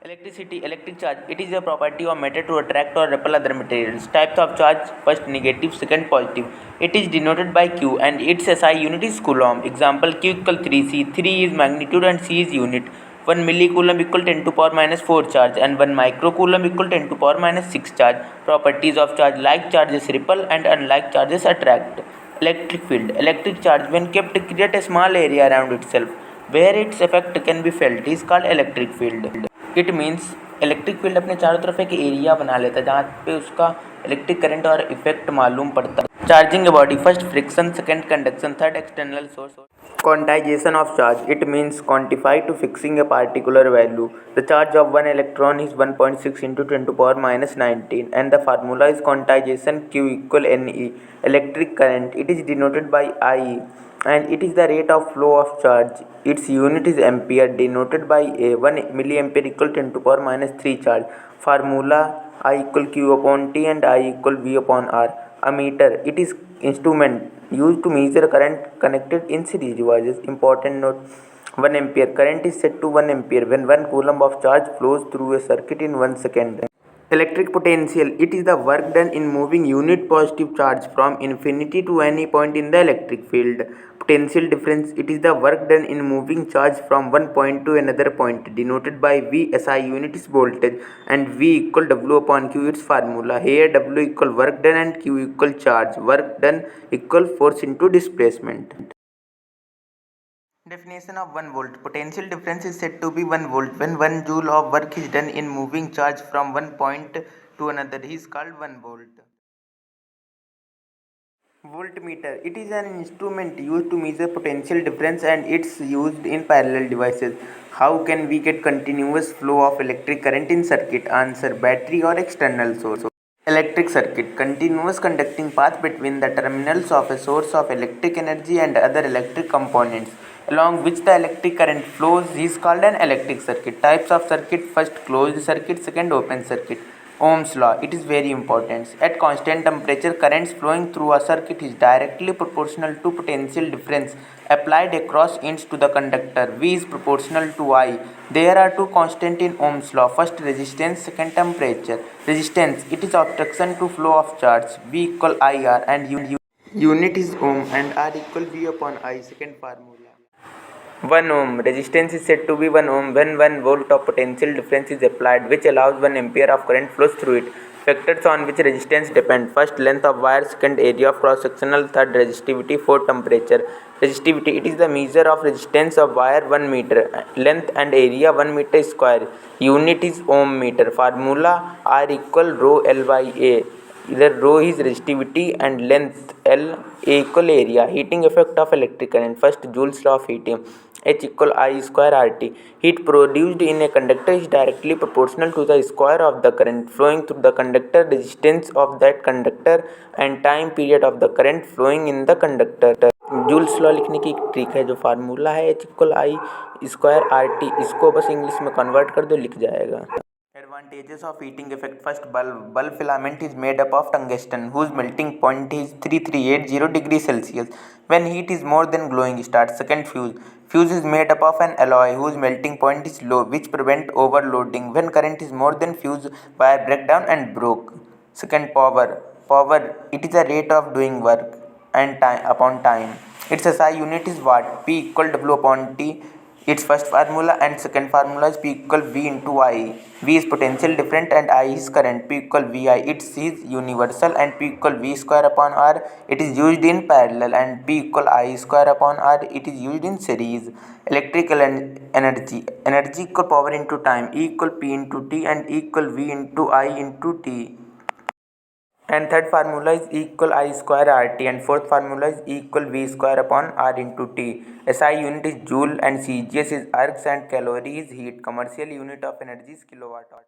Electricity, electric charge. It is a property of matter to attract or repel other materials. Types of charge: first negative, second positive. It is denoted by Q and its SI unit is coulomb. Example: Q equal 3C. 3 is magnitude and C is unit. 1 millicoulomb equal 10 to power minus 4 charge and 1 microcoulomb equal 10 to power minus 6 charge. Properties of charge: like charges repel and unlike charges attract. Electric field. Electric charge when kept create a small area around itself where its effect can be felt is called electric field. It means electric field अपने चारों तरफ एक area बना लेता है जहाँ पे उसका इलेक्ट्रिक करंट और इफेक्ट मालूम पड़ता है. Charging a body: first friction, second conduction, third external source. Quantization of charge: it means quantify to fixing a particular value. The charge of one electron is 1.6 into 10 to power minus 19 and the formula is quantization Q equal Ne. Electric current: it is denoted by I and it is the rate of flow of charge. Its unit is ampere denoted by A. 1 milliampere equal 10 to power minus 3 charge. Formula: I equal Q upon T and I equal V upon R. A meter: it is instrument used to measure current connected in series devices. Important note: 1 ampere current is set to 1 ampere when 1 coulomb of charge flows through a circuit in 1 second. Electric potential: it is the work done in moving unit positive charge from infinity to any point in the electric field. Potential difference: it is the work done in moving charge from one point to another point, denoted by V. SI unit is voltage and V equal W upon Q its formula. Here W equal work done and Q equal charge. Work done equal force into displacement. Definition of 1 volt. Potential difference is said to be 1 volt when 1 joule of work is done in moving charge from one point to another. He is called 1 volt. Voltmeter: it is an instrument used to measure potential difference and it's used in parallel devices. How can we get continuous flow of electric current in circuit? Answer: battery or external source. Electric circuit: continuous conducting path between the terminals of a source of electric energy and other electric components along which the electric current flows is called an electric circuit. Types of circuit: first closed circuit, second open circuit. Ohm's law: it is very important. At constant temperature, currents flowing through a circuit is directly proportional to potential difference applied across ends to the conductor. V is proportional to I. There are two constants in Ohm's law. First resistance, second temperature. Resistance: it is obstruction to flow of charge. V equal IR and unit is ohm and R equal V upon I. Second formula. 1 ohm. Resistance is said to be 1 ohm when 1 volt of potential difference is applied, which allows 1 ampere of current flows through it. Factors on which resistance depend: first length of wire, second area of cross sectional, third resistivity, fourth temperature. Resistivity: it is the measure of resistance of wire 1 meter. Length and area 1 meter square. Unit is ohm meter. Formula: R equal rho L by A. Either rho is resistivity and length L, A equal area. Heating effect of electric current: first Joule's law of heating. H equal I square RT. Heat produced in a conductor is directly proportional to the square of the current flowing through the conductor, resistance of that conductor and time period of the current flowing in the conductor. Joules law लिखने की एक trick है, जो formula है H equal आई square RT, इसको बस English में convert कर दो, लिख जाएगा. Advantages of heating effect: first, bulb filament is made up of tungsten whose melting point is 3380 degrees Celsius when heat is more than glowing star. Second, fuse is made up of an alloy whose melting point is low, which prevent overloading when current is more than fuse wire breakdown and broke. Second, power, it is a rate of doing work and time upon time. Its SI unit is watt. P equal W upon T. Its first formula and second formula is P equal V into I. V is potential difference and I is current. P equal VI. It is universal and P equal V square upon R. It is used in parallel and P equal I square upon R. It is used in series. Electrical energy. Energy equal power into time. E equal P into T and E equal V into I into T. And third formula is E equal I square RT and fourth formula is E equal V square upon R into T. SI unit is joule and CGS is ergs and calorie is heat. Commercial unit of energy is kilowatt.